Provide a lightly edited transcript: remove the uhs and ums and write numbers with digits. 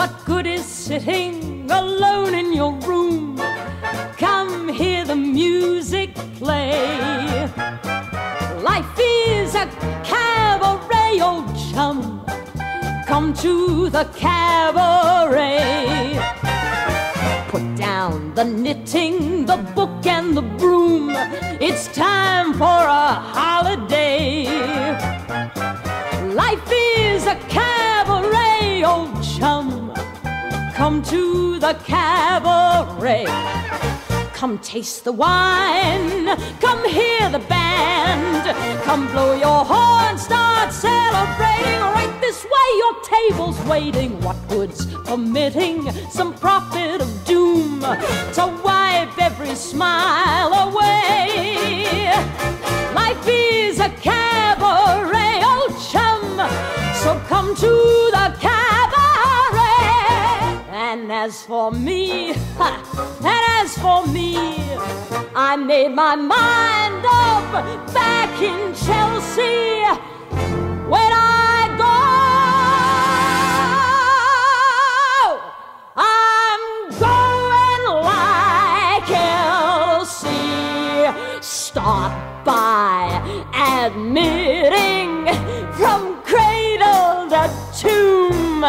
What good is sitting alone in your room? Come hear the music play. Life is a cabaret, old chum. Come to the cabaret. Put down the knitting, the book and the broom. It's time for a holiday. Life is a cabaret, old chum. Come to the cabaret. Come taste the wine, come hear the band. Come blow your horn, start celebrating. Right this way, your table's waiting. What good's permitting some prophet of doom to wipe every smile away? Life is a cabaret, old chum, so come to the cabaret. And as for me, I made my mind up back in Chelsea. When I go, I'm going like Elsie. Start by admitting from cradle to tomb.